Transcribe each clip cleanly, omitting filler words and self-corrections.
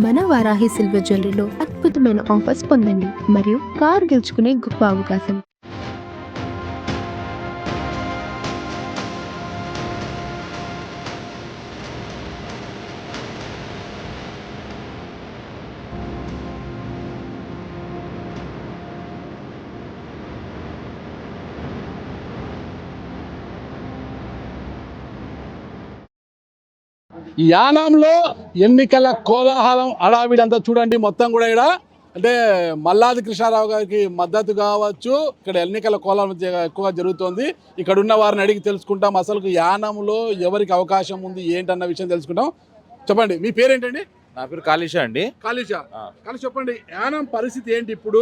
మన వారాహి సిల్వర్ జ్యువెలరీలో అద్భుతమైన ఆఫర్స్ పొందండి మరియు కార్ గెలుచుకునే గొప్ప అవకాశం. యానాంలో ఎన్నికల కోలాహలం హడావిడంతా చూడండి. మొత్తం కూడా ఇక్కడ అంటే మల్లాది కృష్ణారావు గారికి మద్దతు కావచ్చు. ఇక్కడ ఎన్నికల కోలాహలం ఎక్కువగా జరుగుతోంది. ఇక్కడ ఉన్న వారిని అడిగి తెలుసుకుంటాం అసలు యానంలో ఎవరికి అవకాశం ఉంది ఏంటన్న విషయం తెలుసుకుంటాం. చెప్పండి, మీ పేరేంటండి? నా పేరు కాళీషా అండి. కాళీషా, చెప్పండి, యానం పరిస్థితి ఏంటి ఇప్పుడు?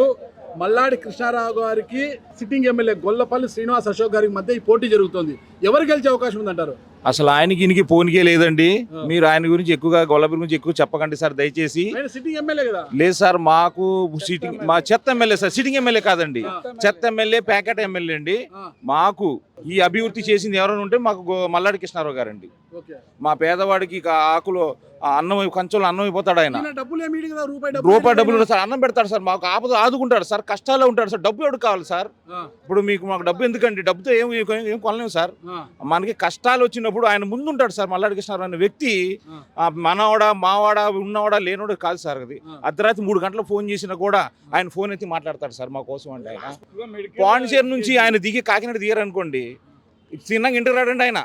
మల్లాడి కృష్ణారావు గారికి సిట్టింగ్ ఎమ్మెల్యే గొల్లపల్లి శ్రీనివాస్ అశోక్ గారికి మధ్య ఈ పోటీ జరుగుతుంది. ఎవరు గెలిచే అవకాశం ఉందంటారు? అసలు ఆయనకి ఇనికి పోనికే లేదండి. మీరు ఆయన గురించి ఎక్కువగా గొల్లపల్లి గురించి ఎక్కువ చెప్పకండి సార్ దయచేసి. సిట్టింగ్ ఎమ్మెల్యే కదా? లేదు సార్, మాకు సిట్టింగ్ మా చెత్త ఎమ్మెల్యే సార్. సిట్టింగ్ ఎమ్మెల్యే కాదండి, చెత్త ఎమ్మెల్యే, ప్యాకెట్ ఎమ్మెల్యే అండి. మాకు ఈ అభివృద్ధి చేసింది ఎవరైనా ఉంటే మాకు మల్లాడి కృష్ణారావు గారండి. మా పేదవాడికి ఆకులో అన్నం కంచంలో అన్నం అయిపోతాడు ఆయన. రూపాయి డబ్బులు సార్ అన్నం పెడతాడు సార్. మాకు ఆపద ఆదుకుంటాడు సార్. కష్టాల్లో ఉంటాడు సార్. డబ్బు ఎవరు కావాలి సార్? ఇప్పుడు మాకు డబ్బు ఎందుకండి? డబ్బుతో ఏం కొనలేము సార్. మనకి కష్టాలు వచ్చినప్పుడు ఆయన ముందు ఉంటాడు సార్. మల్లాడి కృష్ణారావు అనే వ్యక్తి మనవాడా మావాడా ఉన్నవాడా లేనోడు కాదు సార్. అది అర్ధరాత్రి 3 గంటలకు ఫోన్ చేసినా కూడా ఆయన ఫోన్ ఎత్తి మాట్లాడతాడు సార్ మా కోసం. అంటే ఆయన పాండిచేరి నుంచి ఆయన దిగి కాకినాడ దిగారనుకోండి, చిన్నగా ఇంటికి రాడండి ఆయన.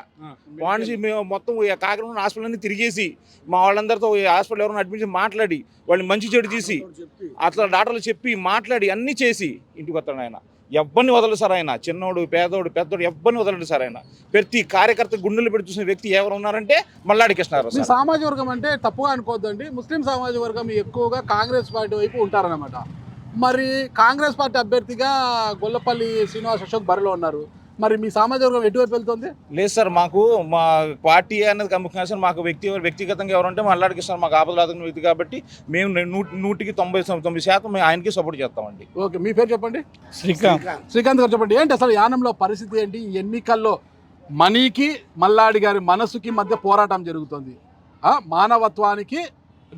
పాండిచేరి మొత్తం కాకినాడ హాస్పిటల్ అన్ని తిరిగేసి మా వాళ్ళందరితో హాస్పిటల్ ఎవరైనా అడ్మిషన్ మాట్లాడి వాళ్ళని మంచి చెడు తీసి అట్లా డాక్టర్లు చెప్పి మాట్లాడి అన్నీ చేసి ఇంటికి వస్తాడు ఆయన. ఎవ్వరిని వదలడు సార్ ఆయన. చిన్నోడు పేదోడు పెద్దోడు ఎవ్వరిని వదలడు సార్ ఆయన. ప్రతి కార్యకర్త గుండెలు పెట్టి చూసిన వ్యక్తి ఎవరు ఉన్నారంటే మల్లాడి కృష్ణారావు. సామాజిక వర్గం అంటే తప్పుగా అనుకోవద్దండి, ముస్లిం సామాజిక వర్గం ఎక్కువగా కాంగ్రెస్ పార్టీ వైపు ఉంటారన్నమాట. మరి కాంగ్రెస్ పార్టీ అభ్యర్థిగా గొల్లపల్లి శ్రీనివాస్ అశోక్ బరిలో ఉన్నారు. మరి మీ సామాజిక వర్గం ఎటువైపు వెళ్తుంది? లేదు సార్, మాకు మా పార్టీ అనేది ముఖ్యంగా సార్. మాకు వ్యక్తిగతంగా ఎవరంటే మల్లాడి కృష్ణ మాకు ఆపదలాదుకున్న వ్యక్తి కాబట్టి మేము 100కి 99% మేము ఆయనకి సపోర్ట్ చేస్తామండి. ఓకే, మీ పేరు చెప్పండి. శ్రీకాంత్ గారు చెప్పండి, ఏంటి అసలు యానంలో పరిస్థితి ఏంటి? ఈ ఎన్నికల్లో మనీకి మల్లాడి గారి మనసుకి మధ్య పోరాటం జరుగుతుంది. మానవత్వానికి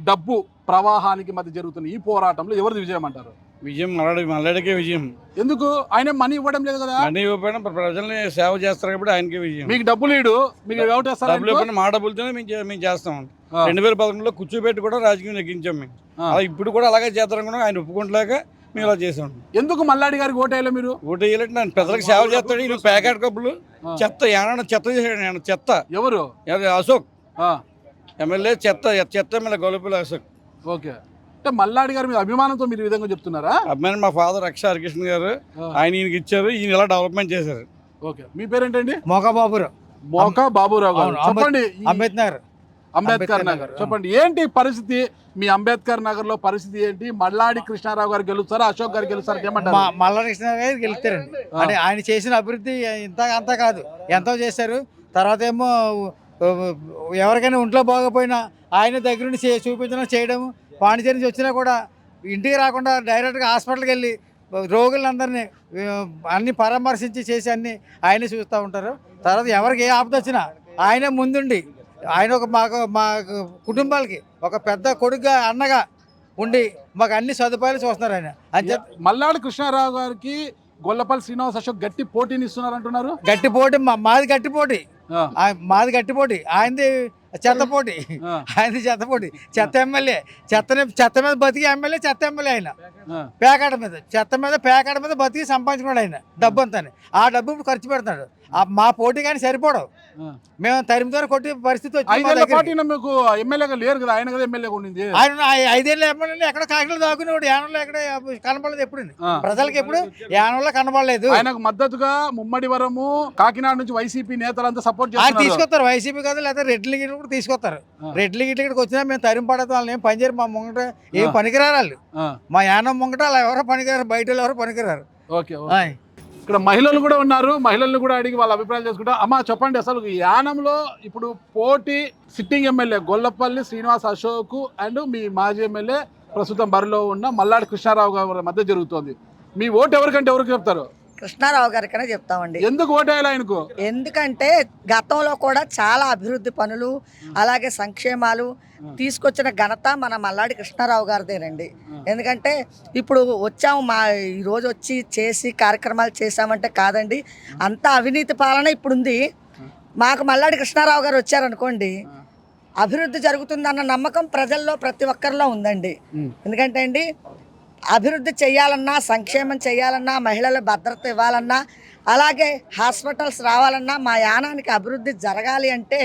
డబ్బు ప్రవాహానికి మధ్య జరుగుతుంది. ఈ పోరాటంలో ఎవరిది విజయం అంటారు? విజయం మల్లాడికే విజయం. ఎందుకు? ఆయన మనీ ఇవ్వడం లేదు కదా. మనీ ఇవ్వకపోయినా ప్రజల్ని సేవ చేస్తారు కాబట్టి ఆయనకే విజయం. మీకు డబ్బులు ఇడు, మీకు డబ్బులు ఇవ్వకుండా మా డబ్బులతోనే మేము చేస్తాం. 2011లో కూర్చోబెట్టి కూడా రాజకీయం నెగ్గించాం మేము. అలా ఇప్పుడు కూడా అలాగే చేస్తాం కూడా ఆయన ఒప్పుకుంటలేక మేము ఇలా చేసాం. ఎందుకు మల్లాడి గారికి ఓటేయాలి? మీరు ఓటేయాలంటే నన్ను పెద్దలకు సేవ చేస్తాడు. ఈయన ప్యాకెట్ కప్పులు చెత్త ఏమన్నా చెత్త చేశాడు. చెత్త ఎవరు? అశోక్ ఎమ్మెల్యే, చెత్త ఎమ్మెల్యే గొల్లపల్లి అశోక్. ఓకే, అంటే మల్లాడి గారి మీద అభిమానంతో మీరు ఈ విధంగా చెప్తున్నారా? అభిమానం. మా ఫాదర్ రక్ష హరికృష్ణ గారు ఆయన ఈయనకి ఇచ్చారు. ఈయన ఇలా డెవలప్మెంట్ చేశారు. ఓకే, మీ పేరేంటండి? మోకా బాబురావు గారు. చెప్పండి, అంబేద్కర్ నగర్ చెప్పండి, ఏంటి పరిస్థితి? మీ అంబేద్కర్ నగర్ లో పరిస్థితి ఏంటి? మల్లాడి కృష్ణారావు గారు గెలుస్తారా, అశోక్ గారు గెలుస్తారా? ఏమంటారు? మల్లాడి కృష్ణారావు గారు గెలుస్తారండి. అంటే ఆయన చేసిన అభివృద్ధి అంతా కాదు, ఎంతో చేశారు. తర్వాత ఏమో ఎవరికైనా ఒంట్లో బాగపోయినా ఆయన దగ్గరుండి చూపించడం చేయడం. పాండిచేరి నుంచి వచ్చినా కూడా ఇంటికి రాకుండా డైరెక్ట్గా హాస్పిటల్కి వెళ్ళి రోగులందరినీ అన్ని పరామర్శించి చేసి అన్ని ఆయనే చూస్తూ ఉంటారు. తర్వాత ఎవరికి ఏ ఆపద వచ్చినా ఆయనే ముందుండి ఆయన మా కుటుంబాలకి ఒక పెద్ద కొడుకుగా అన్నగా ఉండి మాకు అన్ని సదుపాయాలు చూస్తున్నారు ఆయన. అంతే. మల్లాడి కృష్ణారావు గారికి గొల్లపల్లి శ్రీనివాస్ అశోక్ గట్టి పోటీని ఇస్తున్నారు అంటున్నారు. గట్టి పోటీ మాది గట్టి పోటీ ఆయనది చెత్తపోటీ. చెత్త ఎమ్మెల్యే, చెత్త మీద బతికి ఎమ్మెల్యే, చెత్త ఎమ్మెల్యే ఆయన. పేకాట మీద బతికి సంపాదించుకున్నాడు ఆయన డబ్బు అంతా. ఆ డబ్బు ఇప్పుడు ఖర్చు పెడతాడు. మా పోటీ కానీ సరిపోవడం, మేము తరిమితో కొట్టే పరిస్థితి వచ్చింది. మీకు ఎమ్మెల్యేగా లేరు కదా, ఆయన కదా ఎమ్మెల్యేగా ఉండింది. ఆయన 5 ఏళ్ళు ఎమ్మెల్యే ఎక్కడ కాకినాడ దాక్కునేవాడు. యానంలో ఎక్కడ కనపడలేదు. ఎప్పుడు ప్రజలకు ఎప్పుడు యానంలో కనపడలేదు. ఆయనకు మద్దతుగా ముమ్మడివరము, కాకినాడ నుంచి వైసీపీ నేతలంతా సపోర్ట్ చేస్తారు. తీసుకొస్తారు వైసీపీ కాదు, లేకపోతే రెడ్ల గిట్లు కూడా తీసుకొస్తారు. రెడ్ల గిట్ల ఇక్కడికి వచ్చినా మేము తరిమి పడతాం. వాళ్ళని ఏం పనిచేయరు. మా ముంగట ఏం పనికిరారు వాళ్ళు. మా యానం ముంగట అలా ఎవరో పనికిరారు, బయట ఎవరో పనికిరారు. ఓకే, ఇక్కడ మహిళలు కూడా ఉన్నారు. మహిళలను కూడా అడిగి వాళ్ళ అభిప్రాయాలు చేసుకుంటా. అమ్మా చెప్పండి, అసలు యానంలో ఇప్పుడు పోటీ sitting MLA Gollapalli Srinivas Ashok and మీ మాజీ ఎమ్మెల్యే ప్రస్తుతం బరిలో ఉన్న మల్లాడి కృష్ణారావు గారి మధ్య జరుగుతోంది. మీ ఓటు ఎవరికంటే ఎవరికి చెప్తారు? కృష్ణారావు గారికనే చెప్తామండి. ఎందుకు ఓటేయాలి ఆయనకు? ఎందుకంటే గతంలో కూడా చాలా అభివృద్ధి పనులు అలాగే సంక్షేమాలు తీసుకొచ్చిన ఘనత మన మల్లాడి కృష్ణారావు గారిదేనండి. ఎందుకంటే ఇప్పుడు వచ్చాము ఈరోజు వచ్చి చేసి కార్యక్రమాలు చేశామంటే కాదండి, అంతా అవినీతి పాలన ఇప్పుడుంది. మాకు మల్లాడి కృష్ణారావు గారు వచ్చారనుకోండి, అభివృద్ధి జరుగుతుందన్న నమ్మకం ప్రజల్లో ప్రతి ఒక్కరిలో ఉందండి. ఎందుకంటే అండి, అభివృద్ధి చేయాలన్నా, సంక్షేమం చేయాలన్నా, మహిళల భద్రత ఇవ్వాలన్నా, అలాగే హాస్పిటల్స్ రావాలన్నా, మా యానానికి అభివృద్ధి జరగాలి అంటే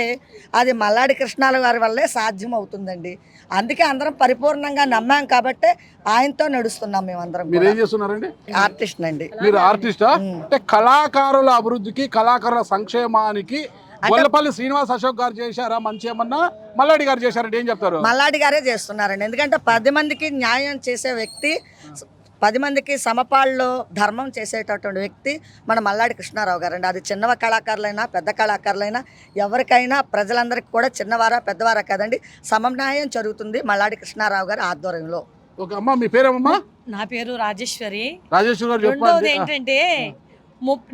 అది మల్లాడి కృష్ణారావు గారి వల్లే సాధ్యం అవుతుందండి. అందుకే అందరం పరిపూర్ణంగా నమ్మాం కాబట్టి ఆయనతో నడుస్తున్నాం మేమందరం. మీరు ఏం చేస్తున్నారండి? ఆర్టిస్ట్ అండి. మీరు ఆర్టిస్టా? అంటే కళాకారుల అభివృద్ధికి, కళాకారుల సంక్షేమానికి గొల్లపల్లి శ్రీనివాస్ అశోక్ గారు చేశారా మంచి ఏమన్నా, మల్లాడి గారు చేశారంటే ఏం చెప్తారు? మల్లాడి గారే చేస్తున్నారండి. ఎందుకంటే 10 మందికి న్యాయం చేసే వ్యక్తి, 10 మందికి సమపాళ్ళలో ధర్మం చేసేటటువంటి వ్యక్తి మన మల్లాడి కృష్ణారావు గారండి. అది చిన్న కళాకారులైనా పెద్ద కళాకారులైనా ఎవరికైనా ప్రజలందరికీ కూడా చిన్నవారా పెద్దవారా కదండి, సమన్యాయం జరుగుతుంది మల్లాడి కృష్ణారావు గారి ఆధ్వర్యంలో. ఓకే అమ్మా, మీ పేరేమమ్మా? నా పేరు రాజేశ్వరి. రాజేశ్వరి గారు రెండోది చెప్పండి. ఏంటంటే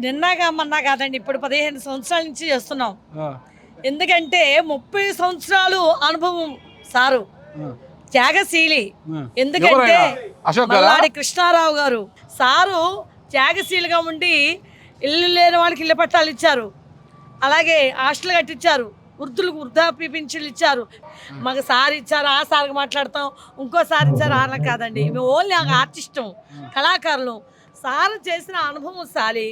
నిన్నగా మొన్న కాదండి, ఇప్పుడు 15 సంవత్సరాల నుంచి చేస్తున్నాం. ఎందుకంటే 30 సంవత్సరాలు అనుభవం సారు, త్యాగశీలి. ఎందుకంటే మల్లాడి కృష్ణారావు గారు సారు త్యాగశీలిగా ఉండి ఇల్లు లేని వాళ్ళకి ఇళ్ళ పట్టాలు ఇచ్చారు, అలాగే హాస్టల్ కట్టించారు, వృద్ధులకు వృద్ధాప్య పింఛన్లు ఇచ్చారు. మాకు సార్ ఇచ్చారు, ఆ సార్కి మాట్లాడతాం, ఇంకోసారి ఇచ్చారు, అలా కాదండి. మేము ఓన్లీ ఆర్టిస్టు, కళాకారులు. సార్ చేసిన అనుభవంశాలి,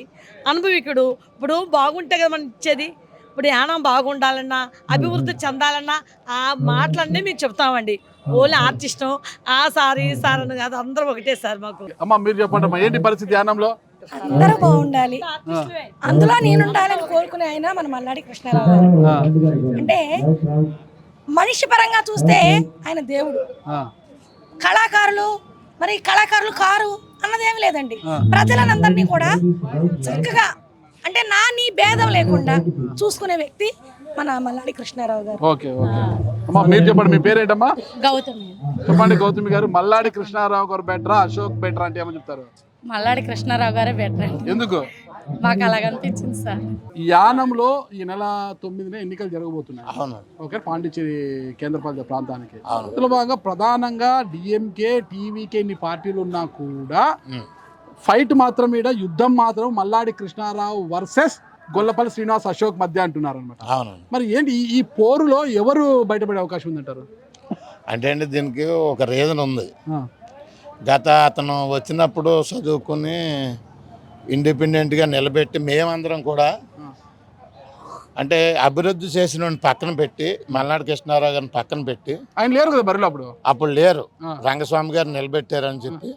అనుభవికుడు. ఇప్పుడు బాగుంటే కదా మనం ఇచ్చేది. ఇప్పుడు యానం బాగుండాలన్నా, అభివృద్ధి చెందాలన్నా ఆ మాటలన్నీ మేము చెప్తామండి. ఓన్లీ ఆర్టిస్టు, ఆ సార్ ఈ సార్ అని కాదు, అందరూ ఒకటే సార్ మాకు. అమ్మా మీరు చెప్పండి అమ్మా, ఏంటి పరిస్థితి యానంలో? అందరూ బాగుండాలి, అందులో నేను ఉండాలని కోరుకునే ఆయన మన మల్లాడి కృష్ణారావు గారు. అంటే మనిషి పరంగా చూస్తే ఆయన దేవుడు, కళాకారులు మరి కళాకారులు కారు అన్నదేమి లేదండి. ప్రజలందరినీ కూడా చక్కగా అంటే నీ భేదం లేకుండా చూసుకునే వ్యక్తి మన మల్లాడి కృష్ణారావు గారు. ఓకే ఓకే అమ్మా మీరు చెప్పండి, మీ పేరేంటమ్మా? గౌతమి. చెప్పండి గౌతమి గారు, మల్లాడి కృష్ణారావు గారు బెటరా, అశోక్ బెటరా అంటే ఏమని చెప్తారు? మల్లాడి కృష్ణారావు గారే బెటర్. ఎందుకు? మాకు అలాగనిపించింది సార్. ఈ యానంలో ఈ నెల 9న ఎన్నికలు జరగబోతున్నాయి. అవును. ఓకే, పాండిచ్చేరి కేంద్రపాలిత ప్రాంతానికి. ఇందులో భాగంగా ప్రధానంగా డిఎంకే, టీవీకే ఇన్ని పార్టీలు ఉన్నా కూడా ఫైట్ మాత్రం ఈడ యుద్ధం మాత్రం మల్లాడి కృష్ణారావు వర్సెస్ గొల్లపల్లి శ్రీనివాస్ అశోక్ మధ్య అంటున్నారు అనమాట. అవును. మరి ఏంటి ఈ పోరులో ఎవరు బయటపడే అవకాశం ఉందంటారు? అంటే అండి దీనికి ఒక రీజన్ ఉంది. అతను వచ్చినప్పుడు చదువుకుని ఇండిపెండెంట్గా నిలబెట్టి మేమందరం కూడా అంటే అభివృద్ధి చేసిన పక్కన పెట్టి మల్లాడి కృష్ణారావు గారిని పక్కన పెట్టి, ఆయన లేరు కదా బరిలో అప్పుడు లేరు, రంగస్వామి గారు నిలబెట్టారని చెప్పి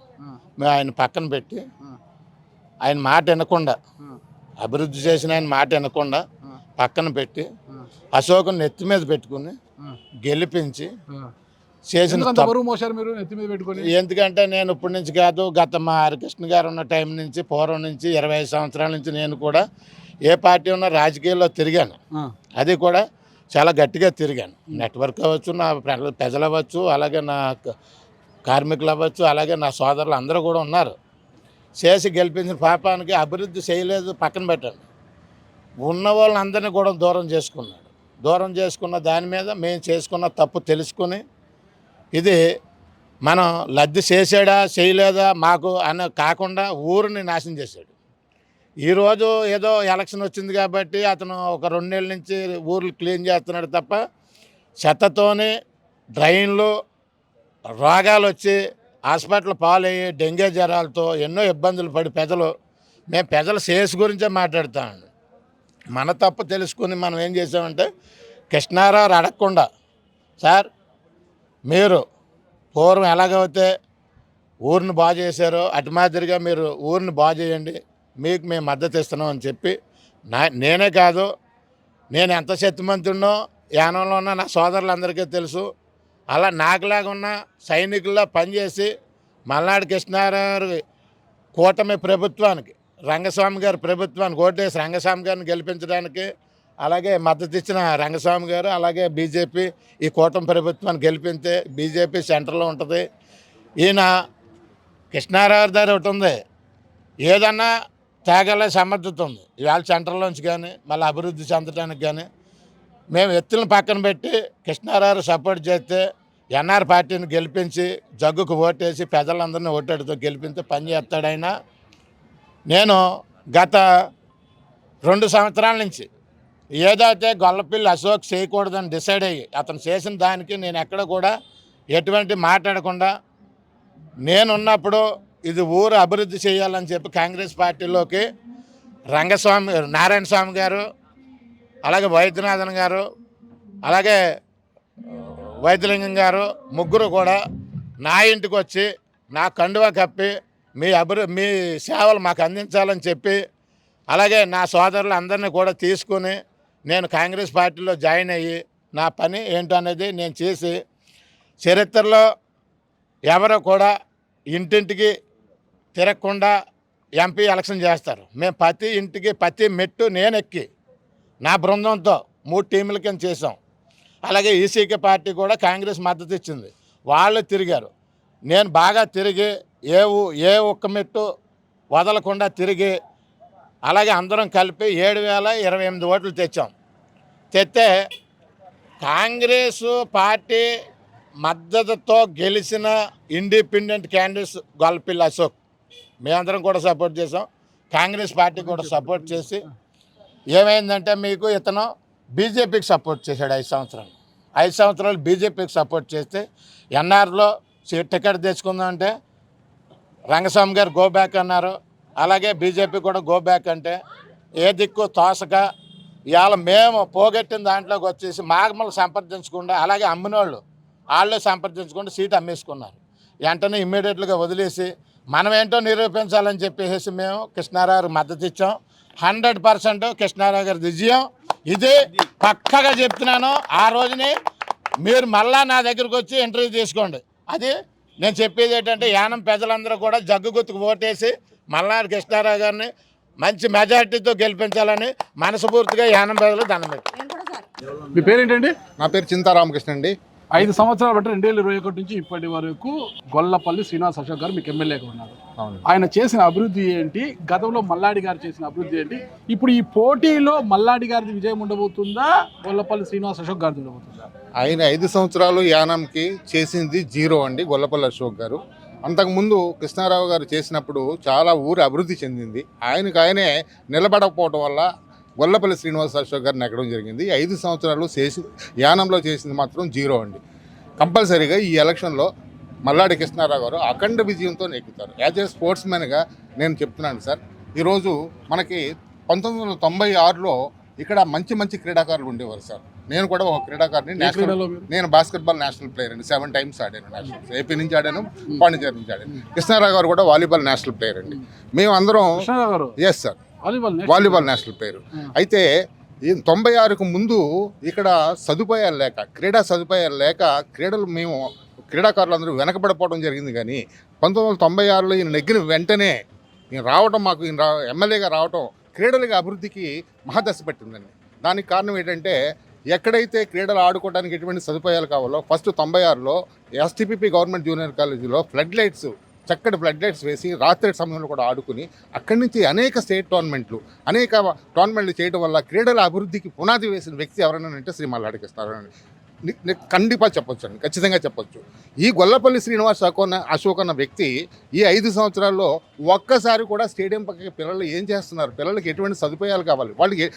మేము ఆయన పక్కన పెట్టి ఆయన మాట వినకుండా, అభివృద్ధి చేసిన ఆయన మాట వినకుండా పక్కన పెట్టి అశోకుని నెత్తి మీద పెట్టుకుని గెలిపించి చేసిన. ఎందుకంటే నేను ఇప్పటి నుంచి కాదు, మా హరికృష్ణ గారు ఉన్న టైం నుంచి, పూర్వం నుంచి 25 సంవత్సరాల నుంచి నేను కూడా ఏ పార్టీ ఉన్నా రాజకీయాల్లో తిరిగాను. అది కూడా చాలా గట్టిగా తిరిగాను. నెట్వర్క్ అవ్వచ్చు, నా ప్రజలు అవ్వచ్చు, అలాగే నా కార్మికులు అవ్వచ్చు, అలాగే నా సోదరులు అందరూ కూడా ఉన్నారు. చేసి గెలిపించిన పాపానికి అభివృద్ధి చేయలేదు పక్కన పెట్టండి, ఉన్న వాళ్ళందరినీ కూడా దూరం చేసుకున్నాడు. దూరం చేసుకున్న దాని మీద మేము చేసుకున్న తప్పు తెలుసుకుని ఇది మనం లబ్ధి చేసాడా చేయలేదా మాకు అని కాకుండా ఊరిని నాశనం చేశాడు. ఈరోజు ఏదో ఎలక్షన్ వచ్చింది కాబట్టి అతను ఒక 2 నెలల నుంచి ఊర్లు క్లీన్ చేస్తున్నాడు తప్ప, చెత్తతోని డ్రైన్లు రోగాలు వచ్చి హాస్పిటల్ పాలయ్యి డెంగ్యూ జ్వరాలతో ఎన్నో ఇబ్బందులు పడి మేము ప్రజల శ్రేయస్సు గురించే మాట్లాడుతామండి. మన తప్పు తెలుసుకుని మనం ఏం చేసామంటే, కృష్ణారావు అడగకుండా, సార్ మీరు పూర్వం ఎలాగైతే ఊరిని బాగు చేశారో అటు మాదిరిగా మీరు ఊరిని బాగు చేయండి, మీకు మేము మద్దతు ఇస్తున్నాం అని చెప్పి, నేనే కాదు, నేను ఎంత శక్తిమంతుడినో యానంలో ఉన్న నా సోదరులందరికీ తెలుసు. అలా నాకులాగా ఉన్న సైనికుల్లో పనిచేసి మల్లాడి కృష్ణారావు కూటమి ప్రభుత్వానికి, రంగస్వామి గారి ప్రభుత్వానికి ఓటేసి రంగస్వామి గారిని గెలిపించడానికి, అలాగే మద్దతు ఇచ్చిన రంగస్వామి గారు, అలాగే బీజేపీ ఈ కూటమి ప్రభుత్వాన్ని గెలిపితే బీజేపీ సెంటర్లో ఉంటుంది. ఈయన కృష్ణారావు గారు ఒకటి ఉంది, ఏదన్నా తేగలే సమర్థత ఉంది. ఇవాళ సెంట్రల్లోంచి కానీ మళ్ళీ అభివృద్ధి చెందడానికి కానీ మేము ఎత్తులను పక్కన పెట్టి కృష్ణారావు సపోర్ట్ చేస్తే ఎన్ఆర్ పార్టీని గెలిపించి జగ్గుకు ఓటేసి ప్రజలందరినీ ఓటేడుతో గెలిపించి పని చేస్తాడైనా నేను గత 2 సంవత్సరాల నుంచి ఏదైతే గొల్లపిల్లి అశోక్ చేయకూడదని డిసైడ్ అయ్యి అతను చేసిన దానికి నేను ఎక్కడ కూడా ఎటువంటి మాట్లాడకుండా నేనున్నప్పుడు ఇది ఊరు అభివృద్ధి చేయాలని చెప్పి కాంగ్రెస్ పార్టీలోకి రంగస్వామి నారాయణ స్వామి గారు, అలాగే వైద్యనాథన్ గారు, అలాగే వైద్యలింగం గారు ముగ్గురు కూడా నా ఇంటికి వచ్చి నా కండువా కప్పి మీ సేవలు మాకు అందించాలని చెప్పి, అలాగే నా సోదరులు అందరినీ కూడా తీసుకుని నేను కాంగ్రెస్ పార్టీలో జాయిన్ అయ్యి నా పని ఏంటో అనేది నేను చేసి చరిత్రలో ఎవరు కూడా ఇంటింటికి తిరగకుండా ఎంపీ ఎలక్షన్ చేస్తారు. మేము ప్రతి ఇంటికి ప్రతి మెట్టు నేను ఎక్కి నా బృందంతో 3 టీముల కింద చేసాం. అలాగే ఈసీకే పార్టీ కూడా కాంగ్రెస్ మద్దతు ఇచ్చింది, వాళ్ళు తిరిగారు. నేను బాగా తిరిగి ఏ ఒక్క మెట్టు వదలకుండా తిరిగి అలాగే అందరం కలిపి 7,028 ఓట్లు తెస్తే కాంగ్రెస్ పార్టీ మద్దతుతో గెలిచిన ఇండిపెండెంట్ క్యాండిడేట్స్ గొల్లపిల్లి అశోక్ మేమందరం కూడా సపోర్ట్ చేసాం. కాంగ్రెస్ పార్టీ కూడా సపోర్ట్ చేసి ఏమైందంటే మీకు ఇతను బీజేపీకి సపోర్ట్ చేశాడు 5 సంవత్సరాలు. 5 సంవత్సరాలు బీజేపీకి సపోర్ట్ చేస్తే ఎన్ఆర్లో టికెట్ తెచ్చుకుందామంటే రంగస్వామి గారు గో బ్యాక్ అన్నారు. అలాగే బీజేపీ కూడా గో బ్యాక్ అంటే ఏ దిక్కు తోసక ఇవాళ మేము పోగొట్టిన దాంట్లోకి వచ్చేసి మాగమలు సంప్రదించకుండా అలాగే అమ్మినోళ్ళు వాళ్ళే సంప్రదించకుండా సీట్ అమ్మేసుకున్నారు. వెంటనే ఇమ్మీడియట్గా వదిలేసి మనం ఏంటో నిరూపించాలని చెప్పేసి మేము కృష్ణారావు మద్దతు ఇచ్చాం. 100% కృష్ణారావు గారి విజయం ఇది పక్కగా చెప్తున్నాను. ఆ రోజుని మీరు మళ్ళా నా దగ్గరకు వచ్చి ఇంటర్వ్యూ తీసుకోండి. అది నేను చెప్పేది ఏంటంటే యానం ప్రజలందరూ కూడా జగ్గు గుర్తుకు ఓటేసి మల్నాడు కృష్ణారావు గారిని మంచి మెజార్టీతో గెలిపించాలని మనస్ఫూర్తిగా యానం ప్రజలు దండం పెట్టారు. మీ పేరేంటండి? నా పేరు చింతారామకృష్ణ అండి. 5 సంవత్సరాలు బట్టి 2021 నుంచి ఇప్పటి వరకు గొల్లపల్లి శ్రీనివాస్ అశోక్ గారు మీకు ఎమ్మెల్యేగా ఉన్నారు. ఆయన చేసిన అభివృద్ధి ఏంటి, గతంలో మల్లాడి గారు చేసిన అభివృద్ధి ఏంటి, ఇప్పుడు ఈ పోటీలో మల్లాడి గారిది విజయం ఉండబోతుందా, గొల్లపల్లి శ్రీనివాస్ అశోక్ గారిది ఉండబోతుందా? ఆయన 5 సంవత్సరాలు యానంకి చేసింది 0 అండి గొల్లపల్లి అశోక్ గారు. అంతకుముందు కృష్ణారావు గారు చేసినప్పుడు చాలా ఊరు అభివృద్ధి చెందింది. ఆయనే నిలబడకపోవడం వల్ల గొల్లపల్లి శ్రీనివాస్ అశోక్ గారిని ఎక్కడం జరిగింది. 5 సంవత్సరాలు యానంలో చేసింది మాత్రం 0 అండి. కంపల్సరీగా ఈ ఎలక్షన్లో మల్లాడి కృష్ణారావు గారు అఖండ విజయంతో నెక్కుతారు. యాజ్ ఏ స్పోర్ట్స్ మ్యాన్గా నేను చెప్తున్నాను సార్. ఈరోజు మనకి 1996లో ఇక్కడ మంచి క్రీడాకారులు ఉండేవారు సార్. నేను కూడా ఒక క్రీడాకారుని. నేను బాస్కెట్బాల్ నేషనల్ ప్లేయర్ అండి. 7 టైమ్స్ ఆడాను నేషనల్స్. ఏపీ నుంచి ఆడాను, పాండిచేరి నుంచి ఆడాను. కృష్ణారావు గారు కూడా వాలీబాల్ నేషనల్ ప్లేయర్ అండి. మేము అందరం yes sir volleyball national player. అయితే 96కు ముందు ఇక్కడ సదుపాయాలు లేక, క్రీడా సదుపాయాలు లేక మేము క్రీడాకారులందరూ వెనకబడిపోవడం జరిగింది. కానీ 1996లో ఈయన నెగ్గిన వెంటనే ఈయన రావడం, మాకు ఈయన ఎమ్మెల్యేగా రావడం క్రీడలుగా అభివృద్ధికి మహాదశ పట్టిందండి. దానికి కారణం ఏంటంటే ఎక్కడైతే క్రీడలు ఆడుకోవడానికి ఎటువంటి సదుపాయాలు కావాలో ఫస్ట్ 96లో ఎస్టీపీపీ గవర్నమెంట్ జూనియర్ కాలేజీలో చక్కటి ఫ్లడ్ లైట్స్ వేసి రాత్రి సమయంలో కూడా ఆడుకుని అక్కడి నుంచి అనేక స్టేట్ టోర్నమెంట్లు చేయడం వల్ల క్రీడల అభివృద్ధికి పునాది వేసిన వ్యక్తి ఎవరైనా అంటే శ్రీ మల్లాడి కృష్ణారావు కండిపా చెప్పొచ్చు అండి, ఖచ్చితంగా చెప్పొచ్చు. ఈ గొల్లపల్లి శ్రీనివాస్ అశోక్ అన్న వ్యక్తి ఈ 5 సంవత్సరాల్లో ఒక్కసారి కూడా స్టేడియం పక్కకి పిల్లలు ఏం చేస్తున్నారు, పిల్లలకి ఎటువంటి సదుపాయాలు కావాలి, వాళ్ళకి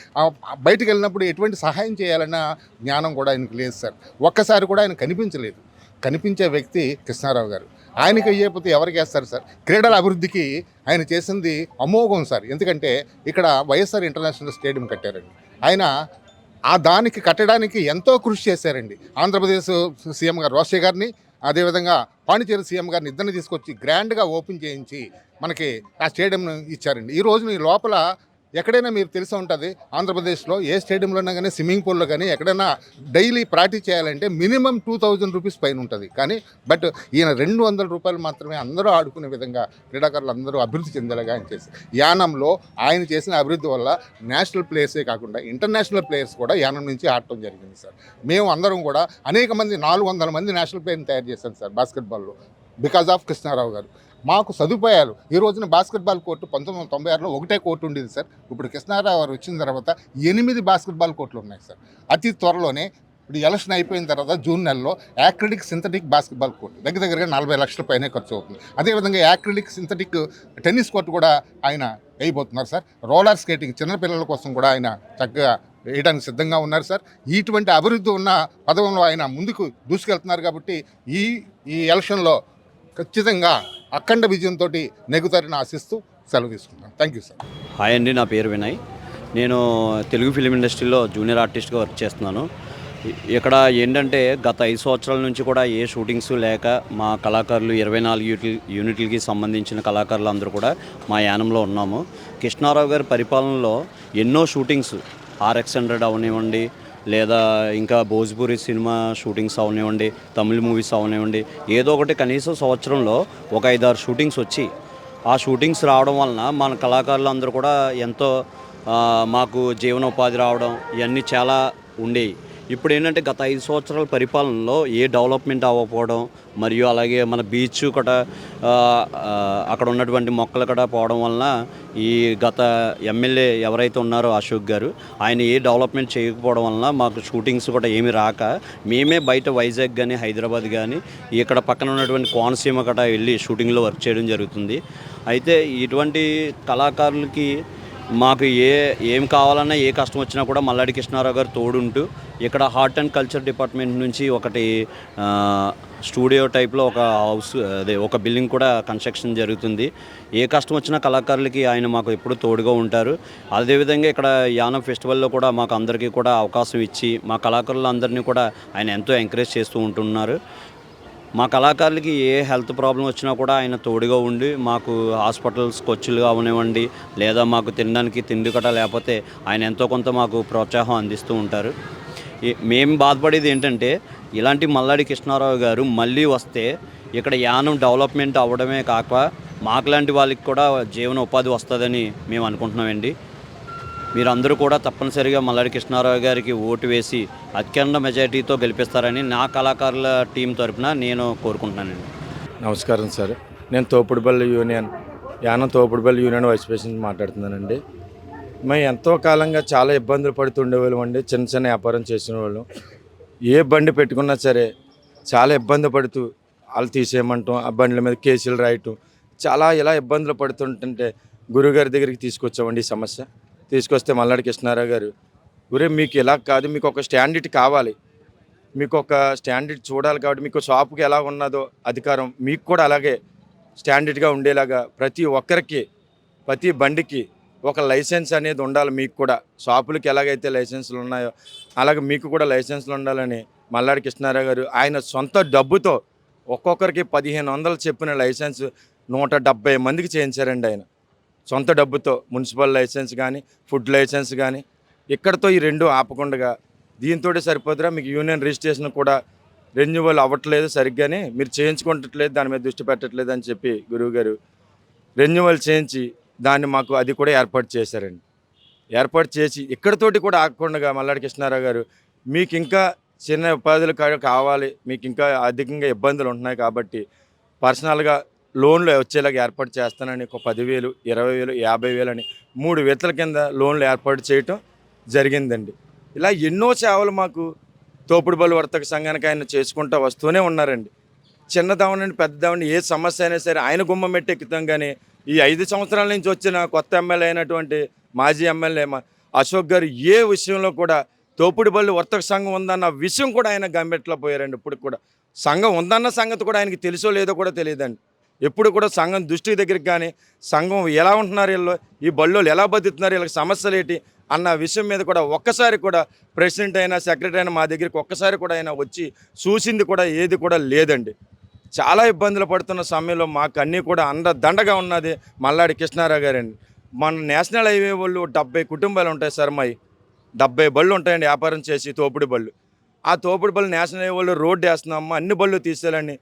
బయటకు వెళ్ళినప్పుడు ఎటువంటి సహాయం చేయాలన్న జ్ఞానం కూడా ఆయనకు లేదు సార్. ఒక్కసారి కూడా ఆయన కనిపించలేదు. కనిపించే వ్యక్తి కృష్ణారావు గారు. ఆయనకి అయ్యేపోతే ఎవరికి వేస్తారు సార్? క్రీడల అభివృద్ధికి ఆయన చేసింది అమోఘం సార్. ఎందుకంటే ఇక్కడ వైఎస్ఆర్ ఇంటర్నేషనల్ స్టేడియం కట్టారండి. ఆయన దానికి కట్టడానికి ఎంతో కృషి చేశారండి. ఆంధ్రప్రదేశ్ సీఎం గారు రోషయ్య గారిని, అదేవిధంగా పాండిచేరి సీఎం గారిని ఇద్దరిని తీసుకొచ్చి గ్రాండ్గా ఓపెన్ చేయించి మనకి ఆ స్టేడియంను ఇచ్చారండి. ఈ రోజు ఈ లోపల ఎక్కడైనా మీరు తెలిసి ఉంటుంది, ఆంధ్రప్రదేశ్లో ఏ స్టేడియంలోనా కానీ స్విమ్మింగ్ పూల్లో కానీ ఎక్కడైనా డైలీ ప్రాక్టీస్ చేయాలంటే మినిమం 2000 రూపీస్ పైన ఉంటుంది. కానీ బట్ ఈయన 200 రూపాయలు మాత్రమే అందరూ ఆడుకునే విధంగా క్రీడాకారులు అందరూ అభివృద్ధి చెందేలాగా ఆయన చేశారు. యానంలో ఆయన చేసిన అభివృద్ధి వల్ల నేషనల్ ప్లేయర్సే కాకుండా ఇంటర్నేషనల్ ప్లేయర్స్ కూడా యానం నుంచి ఆడటం జరిగింది సార్. మేము అందరం కూడా అనేక మంది 400 మంది నేషనల్ ప్లేయర్ని తయారు చేశాం సార్ బాస్కెట్బాల్లో. బికాజ్ ఆఫ్ కృష్ణారావు గారు. మాకు సదుపాయాలు ఈ రోజున బాస్కెట్బాల్ కోర్టు 1996లో ఒకటే కోర్టు ఉండేది సార్. ఇప్పుడు కృష్ణారావు గారు వచ్చిన తర్వాత 8 బాస్కెట్బాల్ కోర్టులు ఉన్నాయి సార్. అతి త్వరలోనే ఇప్పుడు ఎలక్షన్ అయిపోయిన తర్వాత జూన్ నెలలో యాక్రిలిక్ సింథటిక్ బాస్కెట్బాల్ కోర్టు దగ్గరగా 40 లక్షల పైనే ఖర్చు అవుతుంది. అదేవిధంగా యాక్రిలిక్ సింథటిక్ టెన్నిస్ కోర్టు కూడా ఆయన వేయబోతున్నారు సార్. రోలర్ స్కేటింగ్ చిన్నపిల్లల కోసం కూడా ఆయన చక్కగా వేయడానికి సిద్ధంగా ఉన్నారు సార్. ఇటువంటి అభివృద్ధి ఉన్న పదవంలో ఆయన ముందుకు దూసుకెళ్తున్నారు కాబట్టి ఈ ఎలక్షన్లో ఖచ్చితంగా అఖండ విజయంతో నెగ్గుతారని ఆశిస్తూ సెలవు తీసుకుంటాను. Thank you sir. హాయ్ అండి, నా పేరు వినయ్. నేను తెలుగు ఫిలిం ఇండస్ట్రీలో జూనియర్ ఆర్టిస్ట్గా వర్క్ చేస్తున్నాను. ఇక్కడ ఏంటంటే గత 5 సంవత్సరాల నుంచి కూడా ఏ షూటింగ్స్ లేక మా కళాకారులు 24 యూనిట్లకి సంబంధించిన కళాకారులు అందరూ కూడా మా యానంలో ఉన్నాము. కృష్ణారావు గారి పరిపాలనలో ఎన్నో షూటింగ్స్ RX100 అవనివ్వండి, లేదా ఇంకా భోజ్పురి సినిమా షూటింగ్స్ అవనివ్వండి, తమిళ మూవీస్ అవనివ్వండి, ఏదో ఒకటి కనీసం సంవత్సరంలో ఒక 5-6 షూటింగ్స్ వచ్చి ఆ షూటింగ్స్ రావడం వలన మన కళాకారులు అందరూ కూడా ఎంతో మాకు జీవనోపాధి రావడం ఇవన్నీ చాలా ఉండేవి. ఇప్పుడు ఏంటంటే గత 5 సంవత్సరాల పరిపాలనలో ఏ డెవలప్మెంట్ అవ్వకపోవడం, మరియు అలాగే మన బీచ్ కూడా అక్కడ ఉన్నటువంటి మొక్కలు కూడా పోవడం వలన ఈ గత ఎమ్మెల్యే ఎవరైతే ఉన్నారో అశోక్ గారు, ఆయన ఏ డెవలప్మెంట్ చేయకపోవడం వలన మాకు షూటింగ్స్ కూడా ఏమీ రాక మేమే బయట వైజాగ్ కానీ హైదరాబాద్ కానీ ఇక్కడ పక్కన ఉన్నటువంటి కోనసీమ కూడా వెళ్ళి షూటింగ్లో వర్క్ చేయడం జరుగుతుంది. అయితే ఇటువంటి కళాకారులకి మాకు ఏం కావాలన్నా ఏ కష్టం వచ్చినా కూడా మల్లాడి కృష్ణారావు గారు తోడుంటూ ఇక్కడ ఆర్ట్ అండ్ కల్చర్ డిపార్ట్మెంట్ నుంచి ఒకటి స్టూడియో టైప్లో ఒక హౌస్ ఒక బిల్డింగ్ కూడా కన్స్ట్రక్షన్ జరుగుతుంది. ఏ కష్టం వచ్చినా కళాకారులకి ఆయన మాకు ఎప్పుడు తోడుగా ఉంటారు. అదేవిధంగా ఇక్కడ యానం ఫెస్టివల్లో కూడా మాకు అందరికీ కూడా అవకాశం ఇచ్చి మా కళాకారులందరినీ కూడా ఆయన ఎంతో ఎంకరేజ్ చేస్తూ ఉంటున్నారు. మా కళాకారులకి ఏ హెల్త్ ప్రాబ్లం వచ్చినా కూడా ఆయన తోడుగా ఉండి మాకు హాస్పిటల్స్ ఖర్చులు అవనివ్వండి, లేదా మాకు తినడానికి తిండి కట్ట లేకపోతే ఆయన ఎంతో కొంత మాకు ప్రోత్సాహం అందిస్తూ ఉంటారు. మేము బాధపడేది ఏంటంటే ఇలాంటి మల్లాడి కృష్ణారావు గారు మళ్ళీ వస్తే ఇక్కడ యానం డెవలప్మెంట్ అవ్వడమే కాక మాకులాంటి వాళ్ళకి కూడా జీవన ఉపాధి వస్తుందని మేము అనుకుంటున్నామండి. మీరందరూ కూడా తప్పనిసరిగా మల్లాడి కృష్ణారావు గారికి ఓటు వేసి అత్యంత మెజారిటీతో గెలిపిస్తారని నా కళాకారుల టీం తరఫున నేను కోరుకుంటున్నానండి. నమస్కారం సార్. నేను Thopudupalli union Yanam Thopudupalli union vice president మాట్లాడుతున్నానండి. మేము ఎంతో కాలంగా చాలా ఇబ్బందులు పడుతుండేవాళ్ళం అండి. చిన్న వ్యాపారం చేసిన వాళ్ళు ఏ బండి పెట్టుకున్నా సరే చాలా ఇబ్బంది పడుతూ వాళ్ళు తీసేయమంటాం, ఆ బండ్ల మీద కేసులు రాయటం, చాలా ఇలా ఇబ్బందులు పడుతుంటుంటే గురుగారి దగ్గరికి తీసుకొచ్చామండి. ఈ సమస్య తీసుకొస్తే మల్లాడి కృష్ణారావు గారు, గురే మీకు ఇలా కాదు, మీకు ఒక స్టాండర్డ్ కావాలి, మీకు ఒక స్టాండర్డ్ చూడాలి కాబట్టి మీకు షాపుకి ఎలా ఉన్నదో అధికారం మీకు కూడా అలాగే స్టాండర్డ్గా ఉండేలాగా ప్రతి ఒక్కరికి ప్రతి బండికి ఒక లైసెన్స్ అనేది ఉండాలి. మీకు కూడా షాపులకి ఎలాగైతే లైసెన్సులు ఉన్నాయో అలాగే మీకు కూడా లైసెన్సులు ఉండాలని మల్లాడి కృష్ణారావు గారు ఆయన సొంత డబ్బుతో ఒక్కొక్కరికి 1500 చెప్పిన లైసెన్స్ 170 మందికి చేయించారండి. ఆయన సొంత డబ్బుతో మున్సిపల్ లైసెన్స్ కానీ ఫుడ్ లైసెన్స్ కానీ ఇక్కడతో ఈ రెండు ఆపకుండా దీంతో సరిపోతురా, మీకు యూనియన్ రిజిస్ట్రేషన్ కూడా రెన్యువల్ అవ్వట్లేదు సరిగ్గానే, మీరు చేయించుకుంటట్లేదు, దాని మీద దృష్టి పెట్టట్లేదు అని చెప్పి గురువుగారు రెన్యువల్ చేయించి దాన్ని మాకు అది కూడా ఏర్పాటు చేశారండి. ఏర్పాటు చేసి ఇక్కడతోటి కూడా ఆగకుండా మల్లాడి కృష్ణారావు గారు మీకు ఇంకా చిన్న ఉపాధులు కావాలి, మీకు ఇంకా అధికంగా ఇబ్బందులు ఉంటున్నాయి కాబట్టి పర్సనల్గా లోన్లు వచ్చేలాగా ఏర్పాటు చేస్తానని ఒక 10,000, 20,000, 50,000 అని 3 విడతల కింద లోన్లు ఏర్పాటు చేయటం జరిగిందండి. ఇలా ఎన్నో సేవలు మాకు తోపుడుబళ్ళు వర్తక సంఘానికి ఆయన చేసుకుంటూ వస్తూనే ఉన్నారండి. చిన్నదావనండి పెద్దదావని ఏ సమస్య అయినా సరే ఆయన గుమ్మం మెట్టి ఎక్కుతాం. కానీ ఈ 5 సంవత్సరాల నుంచి వచ్చిన కొత్త ఎమ్మెల్యే అయినటువంటి మాజీ ఎమ్మెల్యే అశోక్ గారు ఏ విషయంలో కూడా తోపుడుబళ్ళు వర్తక సంఘం ఉందన్న విషయం కూడా ఆయన గంబెట్లో పోయారండి. ఇప్పుడు కూడా సంఘం ఉందన్న సంగతి కూడా ఆయనకి తెలుసో లేదో కూడా తెలియదండి. ఎప్పుడు కూడా సంఘం దృష్టి దగ్గరికి కానీ సంఘం ఎలా ఉంటున్నారు, వీళ్ళు ఈ బళ్ళోళ్ళు ఎలా బతుకుతున్నారు, వీళ్ళకి సమస్యలు ఏంటి అన్న విషయం మీద కూడా ఒక్కసారి కూడా ప్రెసిడెంట్ అయినా సెక్రటరీ అయినా మా దగ్గరికి ఒక్కసారి కూడా ఆయన వచ్చి చూసింది కూడా ఏది కూడా లేదండి. చాలా ఇబ్బందులు పడుతున్న సమయంలో మాకు అన్నీ కూడా దండగా ఉన్నది మల్లాడి కృష్ణారావు గారండి. మన నేషనల్ హైవే వాళ్ళు 70 కుటుంబాలు ఉంటాయి సార్, మావి 70 బళ్ళు ఉంటాయండి వ్యాపారం చేసి తోపుడు బళ్ళు. ఆ తోపుడు బళ్ళు నేషనల్ హైవే వాళ్ళు రోడ్డు వేస్తున్నాము, అన్ని బళ్ళు తీసేయాలని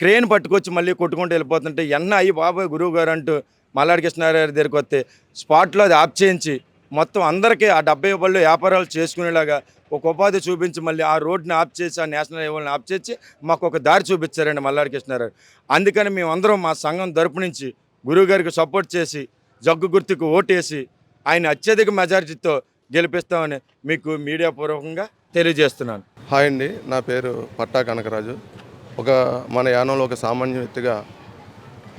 క్రేన్ పట్టుకొచ్చి మళ్ళీ కొట్టుకుంటూ వెళ్ళిపోతుంటే అయ్యి బాబాయ్ గురువు గారు అంటూ మల్లాడి కృష్ణారావు గారి దగ్గరికి వస్తే స్పాట్లో అది ఆప్ చేయించి మొత్తం అందరికీ ఆ 70 బళ్ళు వ్యాపారాలు చేసుకునేలాగా ఒక ఉపాధి చూపించి మళ్ళీ ఆ రోడ్ని ఆఫ్ చేసి ఆ నేషనల్ హైవేని ఆఫ్ చేసి మాకు ఒక దారి చూపించారండి మల్లాడి కృష్ణారావు. అందుకని మేమందరం మా సంఘం తరపు నుంచి గురువుగారికి సపోర్ట్ చేసి జగ్గు గుర్తుకు ఓటేసి ఆయన అత్యధిక మెజారిటీతో గెలిపిస్తామని మీకు మీడియా పూర్వకంగా తెలియజేస్తున్నాను. హాయ్ అండి, నా పేరు పట్టా కనకరాజు. మన యానంలో ఒక సామాన్య వ్యక్తిగా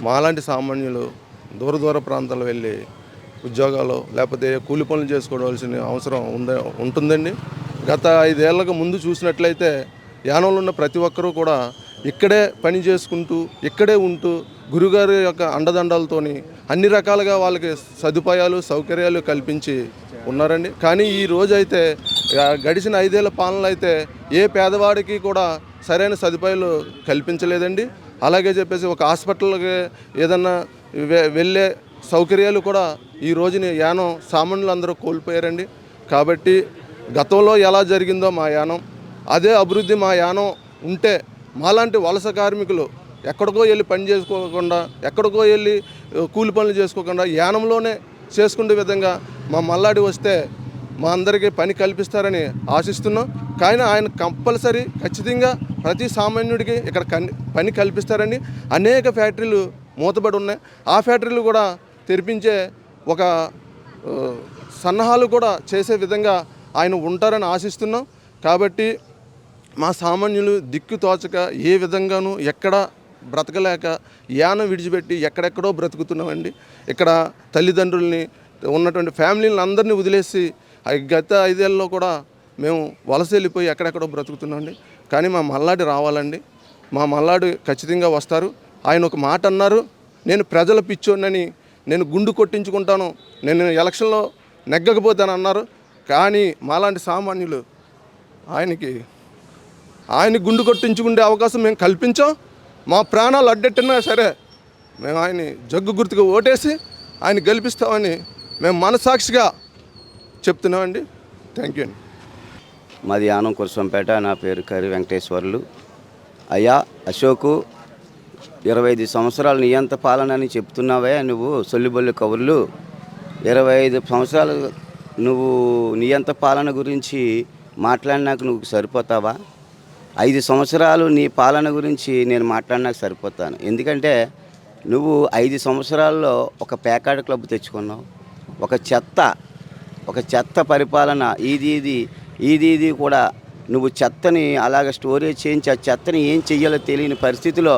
మాలాంటి సామాన్యులు దూర ప్రాంతాలు వెళ్ళి ఉద్యోగాలు లేకపోతే కూలి పనులు చేసుకోవాల్సిన అవసరం ఉంటుందండి. గత 5 ఏళ్లకు ముందు చూసినట్లయితే యానంలో ఉన్న ప్రతి ఒక్కరూ కూడా ఇక్కడే పని చేసుకుంటూ ఇక్కడే ఉంటూ గురుగారి యొక్క అండదండాలతోని అన్ని రకాలుగా వాళ్ళకి సదుపాయాలు సౌకర్యాలు కల్పించి ఉన్నారండి. కానీ ఈ రోజు అయితే గడిచిన 5 ఏళ్ల పాలనలో అయితే ఏ పేదవాడికి కూడా సరైన సదుపాయాలు కల్పించలేదండి. అలాగే చెప్పేసి ఒక హాస్పిటల్కి ఏదన్నా వెళ్ళే సౌకర్యాలు కూడా ఈ రోజుని యానం సామాన్యులు అందరూ కోల్పోయారండి. కాబట్టి గతంలో ఎలా జరిగిందో మా యానం అదే అభివృద్ధి మా యానం ఉంటే మాలాంటి వలస కార్మికులు ఎక్కడికో వెళ్ళి పని చేసుకోకుండా ఎక్కడికో వెళ్ళి కూలి పనులు చేసుకోకుండా యానంలోనే చేసుకునే విధంగా మా మల్లాడి వస్తే మా అందరికీ పని కల్పిస్తారని ఆశిస్తున్నాం. కానీ ఆయన కంపల్సరీ ఖచ్చితంగా ప్రతి సామాన్యుడికి ఇక్కడ పని కల్పిస్తారని అనేక ఫ్యాక్టరీలు మూతబడి ఉన్నాయి. ఆ ఫ్యాక్టరీలు కూడా తెరిపించే ఒక సన్నాహాలు కూడా చేసే విధంగా ఆయన ఉంటారని ఆశిస్తున్నాం. కాబట్టి మా సామాన్యులు దిక్కు తోచక ఏ విధంగానూ ఎక్కడ బ్రతకలేక యానం విడిచిపెట్టి ఎక్కడెక్కడో బ్రతుకుతున్నామండి. ఇక్కడ తల్లిదండ్రుల్ని ఉన్నటువంటి ఫ్యామిలీని అందరినీ వదిలేసి గత 5 ఏళ్ళలో కూడా మేము వలస వెళ్ళిపోయి ఎక్కడెక్కడో బ్రతుకుతున్నామండి. కానీ మా మల్లాడి రావాలండి, మా మల్లాడి ఖచ్చితంగా వస్తారు. ఆయన ఒక మాట అన్నారు, నేను ప్రజల పిచ్చోనని నేను గుండు కొట్టించుకుంటాను, నేను ఎలక్షన్లో నెగ్గకపోతాను అన్నారు. కానీ మాలాంటి సామాన్యులు ఆయనకి గుండు కొట్టించుకునే అవకాశం మేము కల్పించాం. మా ప్రాణాలు అడ్డెట్టినా సరే మేము ఆయన్ని జగ్గు గుర్తుగా ఓటేసి ఆయన గెలిపిస్తామని మేము మనసాక్షిగా చెప్తున్నామండి. థ్యాంక్ యూ అండి. మాది యానం కురసంపేట. నా పేరు కరి వెంకటేశ్వర్లు. అయ్యా అశోకు, 25 సంవత్సరాలు నియంత పాలన అని చెప్తున్నావే నువ్వు సొల్లిబొల్లి కబుర్లు. 25 సంవత్సరాలు నువ్వు నియంత పాలన గురించి మాట్లాడినాక నువ్వు సరిపోతావా? 5 సంవత్సరాలు నీ పాలన గురించి నేను మాట్లాడినాక సరిపోతాను. ఎందుకంటే నువ్వు 5 సంవత్సరాల్లో ఒక ప్యాకాట్ క్లబ్ తెచ్చుకున్నావు, ఒక చెత్త పరిపాలన, ఇది కూడా నువ్వు చెత్తని అలాగ స్టోరేజ్ చేయించి ఆ చెత్తని ఏం చెయ్యాలో తెలియని పరిస్థితిలో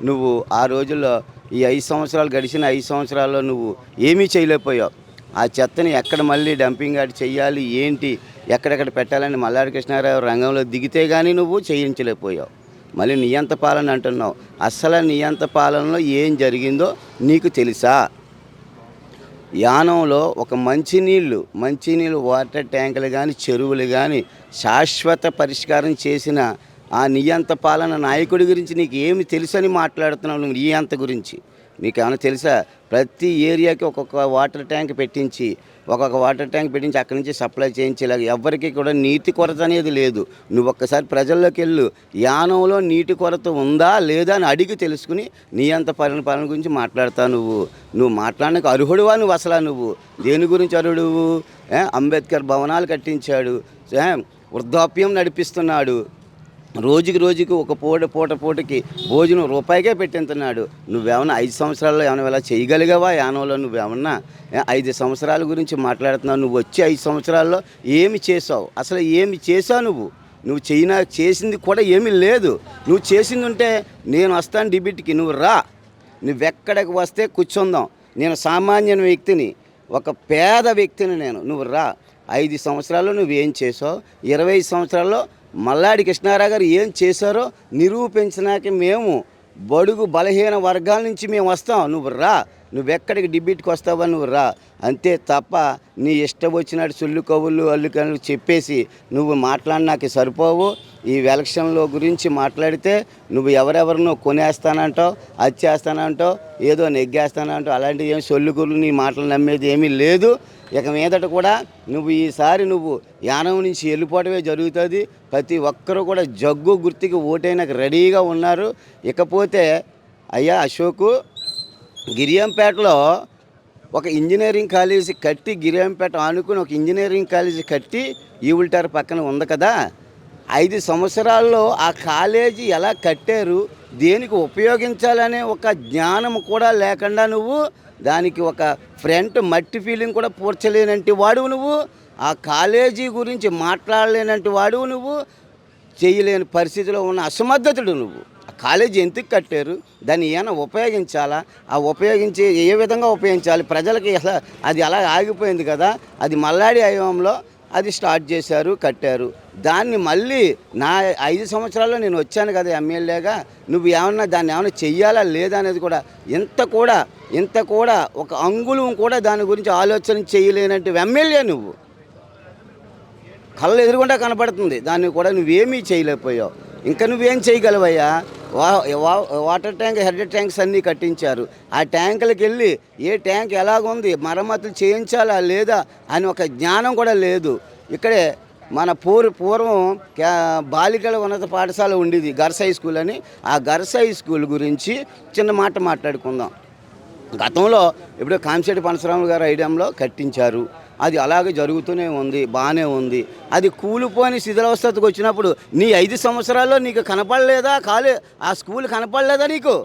నువ్వు ఆ రోజుల్లో ఈ 5 సంవత్సరాలు గడిచిన 5 సంవత్సరాల్లో నువ్వు ఏమీ చేయలేకపోయావు. ఆ చెత్తని ఎక్కడ మళ్ళీ డంపింగ్ యార్డ్ చెయ్యాలి, ఏంటి ఎక్కడెక్కడ పెట్టాలని మల్లాడి కృష్ణారావు రంగంలో దిగితే కానీ నువ్వు చేయించలేకపోయావు. మళ్ళీ నియంత పాలన అంటున్నావు. అసలు నియంత పాలనలో ఏం జరిగిందో నీకు తెలుసా? యానంలో ఒక మంచినీళ్ళు వాటర్ ట్యాంకులు కానీ చెరువులు కానీ శాశ్వత పరిష్కారం చేసిన ఆ నియంత పాలన నాయకుడి గురించి నీకు ఏమి తెలుసని మాట్లాడుతున్నావు నువ్వు? నియంత గురించి నీకేమైనా తెలుసా? ప్రతి ఏరియాకి ఒక్కొక్క వాటర్ ట్యాంక్ పెట్టించి అక్కడి నుంచి సప్లై చేయించేలాగా ఎవరికి కూడా నీటి కొరత అనేది లేదు. నువ్వు ఒక్కసారి ప్రజల్లోకి వెళ్ళు, యానంలో నీటి కొరత ఉందా లేదా అని అడిగి తెలుసుకుని నియంత పాలన గురించి మాట్లాడతావు. నువ్వు మాట్లాడడానికి అర్హుడువా? నువ్వు అసలు నువ్వు దేని గురించి అర్హుడువు? అంబేద్కర్ భవనాలు కట్టించాడు, వృద్ధాప్యం నడిపిస్తున్నాడు, రోజుకి ఒక పూటకి భోజనం రూపాయికే పెట్టింటున్నాడు. నువ్వేమన్నా 5 సంవత్సరాల్లో ఏమైనా ఇలా చేయగలిగావా? యానంలో నువ్వేమన్నా 5 సంవత్సరాల గురించి మాట్లాడుతున్నావు. నువ్వు వచ్చి 5 సంవత్సరాల్లో ఏమి చేసావు? అసలు ఏమి చేసావు? నువ్వు చేసింది కూడా ఏమీ లేదు. నువ్వు చేసింది ఉంటే నేను వస్తాను డిబేట్కి, నువ్వు రా. నువ్వెక్కడికి వస్తే కూర్చుందాం. నేను సామాన్య వ్యక్తిని, ఒక పేద వ్యక్తిని నువ్వు రా. 5 సంవత్సరాల్లో నువ్వేం చేసావు? 20 సంవత్సరాల్లో మల్లాడి కృష్ణారావు గారు ఏం చేశారో నిరూపించినాక మేము బడుగు బలహీన వర్గాల నుంచి మేము వస్తాం. నువ్వు రా. నువ్వెక్కడికి డిబేట్కి వస్తావా? నువ్వు రా. అంతే తప్ప నీ ఇష్టం వచ్చినట్టు సొల్లు కబుర్లు అల్లుకలు చెప్పేసి నువ్వు మాట్లాడినాక సరిపోవు. ఈ ఎలక్షన్లో గురించి మాట్లాడితే నువ్వు ఎవరెవరినో కొనేస్తానంటావు, అది చేస్తానంటావు, ఏదో నెగ్గేస్తానంటావు. అలాంటివి ఏమి సొల్లు కబుర్లు నీ మాటలు నమ్మేది ఏమీ లేదు. ఇక మీదట కూడా ఈసారి యానం నుంచి వెళ్ళిపోవడమే జరుగుతుంది. ప్రతి ఒక్కరూ కూడా జగ్గు గుర్తుకి ఓటైనాక రెడీగా ఉన్నారు. ఇకపోతే అయ్యా అశోకు, గిరియంపేటలో ఒక ఇంజనీరింగ్ కాలేజీ కట్టి గిరియంపేట ఆనుకుని ఒక ఇంజనీరింగ్ కాలేజీ కట్టి ఈవుల్టార్ పక్కన ఉంది కదా, 5 సంవత్సరాల్లో ఆ కాలేజీ ఎలా కట్టారు, దేనికి ఉపయోగించాలనే ఒక జ్ఞానం కూడా లేకుండా నువ్వు దానికి ఒక ఫ్రంట్ మట్టి ఫీలింగ్ కూడా పూడ్చలేనంటి వాడువు నువ్వు, ఆ కాలేజీ గురించి మాట్లాడలేనంటి వాడువు నువ్వు, చేయలేని పరిస్థితిలో ఉన్న అసమర్థతుడు నువ్వు. ఆ కాలేజీ ఎందుకు కట్టారు, దాన్ని ఏమైనా ఉపయోగించాలా, ఆ ఉపయోగించి ఏ విధంగా ఉపయోగించాలి, ప్రజలకి అది అలా ఆగిపోయింది కదా, అది మల్లాడి హయాంలో అది స్టార్ట్ చేశారు, కట్టారు. దాన్ని మళ్ళీ నా 5 సంవత్సరాల్లో నేను వచ్చాను కదా ఎమ్మెల్యేగా, నువ్వు ఏమన్నా దాన్ని ఏమైనా చెయ్యాలా లేదా అనేది కూడా ఇంత కూడా ఒక అంగుళం కూడా దాని గురించి ఆలోచన చేయలేనంటే ఎమ్మెల్యే నువ్వు. కళ్ళు ఎదురుగుండా కనపడుతుంది, దాన్ని కూడా నువ్వేమీ చేయలేకపోయావు. ఇంకా నువ్వేం చేయగలవయ్యా? వాటర్ ట్యాంక్, హెడ్ ట్యాంక్స్ అన్నీ కట్టించారు. ఆ ట్యాంకులకు వెళ్ళి ఏ ట్యాంక్ ఎలాగుంది, మరమ్మతులు చేయించాలా లేదా అని ఒక జ్ఞానం కూడా లేదు. ఇక్కడే మన పూర్వం బాలికల ఉన్నత పాఠశాల ఉండేది, గర్ల్స్ హై స్కూల్ అని. ఆ గర్ల్స్ హై స్కూల్ గురించి చిన్న మాట మాట్లాడుకుందాం. గతంలో ఇప్పుడు కామిశెట్టి పరశురాములు గారు ఐడియంలో కట్టించారు, అది అలాగే జరుగుతూనే ఉంది, బాగానే ఉంది. అది కూలిపోని శిథిలావస్థకు వచ్చినప్పుడు నీ 5 సంవత్సరాల్లో నీకు కనపడలేదా? ఆ స్కూల్ కనపడలేదా? నీకు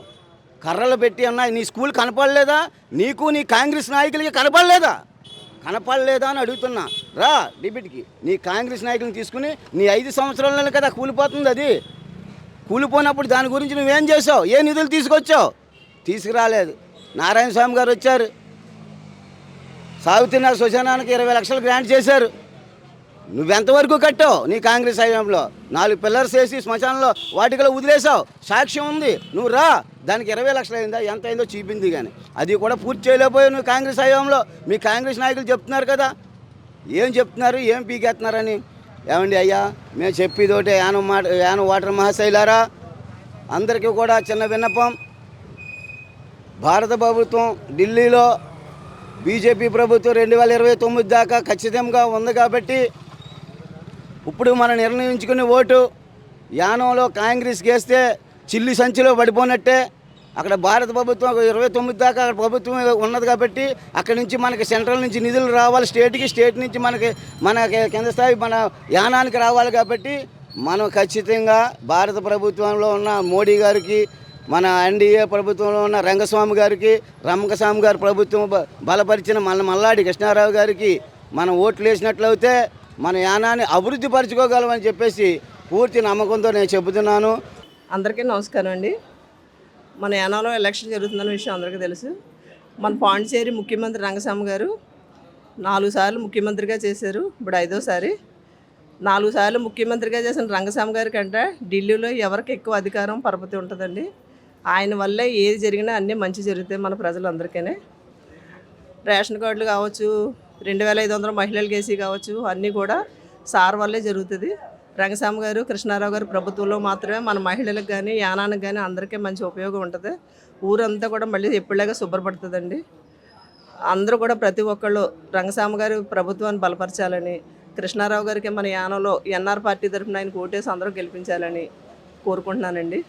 కర్రలు పెట్టి అన్నా నీ స్కూల్ కనపడలేదా? నీకు నీ కాంగ్రెస్ నాయకులకి కనపడలేదా అని అడుగుతున్నా. రా డిబేట్కి, నీ కాంగ్రెస్ నాయకులను తీసుకుని నీ 5 సంవత్సరాలలో కదా కూలిపోతుంది. అది కూలిపోయినప్పుడు దాని గురించి నువ్వేం చేసావు? ఏ నిధులు తీసుకొచ్చావు? తీసుకురాలేదు. నారాయణ స్వామి గారు వచ్చారు, సాగుతున్నారు శ్మశానానికి 20 లక్షలు గ్రాంట్ చేశారు. నువ్వెంతవరకు కట్టావు? నీ కాంగ్రెస్ హయాంలో 4 పిల్లర్స్ వేసి శ్మశానంలో వాటికలో వదిలేసావు, సాక్ష్యం ఉంది. నువ్వు రా, దానికి 20 లక్షలు అయిందా ఎంత అయిందో చూపింది. కానీ అది కూడా పూర్తి చేయలేకపోయావు నువ్వు కాంగ్రెస్ హయాంలో. మీ కాంగ్రెస్ నాయకులు చెప్తున్నారు కదా, ఏం చెప్తున్నారు, ఏం పీకేస్తున్నారని. ఏమండి అయ్యా, మేము చెప్పేదోటే యానం వాటర్ మహాశైలారా, అందరికీ కూడా చిన్న విన్నపం. భారత ప్రభుత్వం ఢిల్లీలో బీజేపీ ప్రభుత్వం 2029 దాకా ఖచ్చితంగా ఉంది కాబట్టి ఇప్పుడు మనం నిర్ణయించుకునే ఓటు యానంలో కాంగ్రెస్కి వేస్తే చిల్లి సంచిలో పడిపోయినట్టే. అక్కడ భారత ప్రభుత్వం 29 దాకా అక్కడ ప్రభుత్వం ఉన్నది కాబట్టి అక్కడి నుంచి మనకి సెంట్రల్ నుంచి నిధులు రావాలి స్టేట్కి, స్టేట్ నుంచి మనకి కింద స్థాయి మన యానానికి రావాలి. కాబట్టి మనం ఖచ్చితంగా భారత ప్రభుత్వంలో ఉన్న మోడీ గారికి, మన ఎన్డీఏ ప్రభుత్వంలో ఉన్న రంగస్వామి గారికి, రంగస్వామి గారి ప్రభుత్వం బలపరిచిన మల్లాడి కృష్ణారావు గారికి మనం ఓట్లు వేసినట్లయితే మన యానాన్ని అభివృద్ధి పరచుకోగలమని చెప్పేసి పూర్తి నమ్మకంతో నేను చెబుతున్నాను. అందరికీ నమస్కారం అండి. మన యానాలో ఎలక్షన్ జరుగుతుందన్న విషయం అందరికీ తెలుసు. మన పాండిచేరి ముఖ్యమంత్రి రంగస్వామి గారు 4 సార్లు ముఖ్యమంత్రిగా చేశారు, ఇప్పుడు 5వ సారి. 4 సార్లు ముఖ్యమంత్రిగా చేసిన రంగస్వామి గారి కంటే ఢిల్లీలో ఎవరికి ఎక్కువ అధికారం పరపతి ఉంటుందండి. ఆయన వల్లే ఏది జరిగినా అన్నీ మంచి జరుగుతాయి మన ప్రజలందరికీ. రేషన్ కార్డులు కావచ్చు, 2500 మహిళలకు ఏసీ కావచ్చు, అన్నీ కూడా సార్ వల్లే జరుగుతుంది. రంగస్వామి గారు, కృష్ణారావు గారు ప్రభుత్వంలో మాత్రమే మన మహిళలకు కానీ యానానికి కానీ అందరికీ మంచి ఉపయోగం ఉంటుంది. ఊరంతా కూడా మళ్ళీ ఎప్పుడులాగా శుభ్రపడుతుందండి. అందరూ కూడా ప్రతి ఒక్కళ్ళు రంగస్వామి గారు ప్రభుత్వాన్ని బలపరచాలని, కృష్ణారావు గారికి మన యానంలో ఎన్ఆర్ పార్టీ తరఫున ఆయన ఓటేసి అందరూ గెలిపించాలని కోరుకుంటున్నానండి.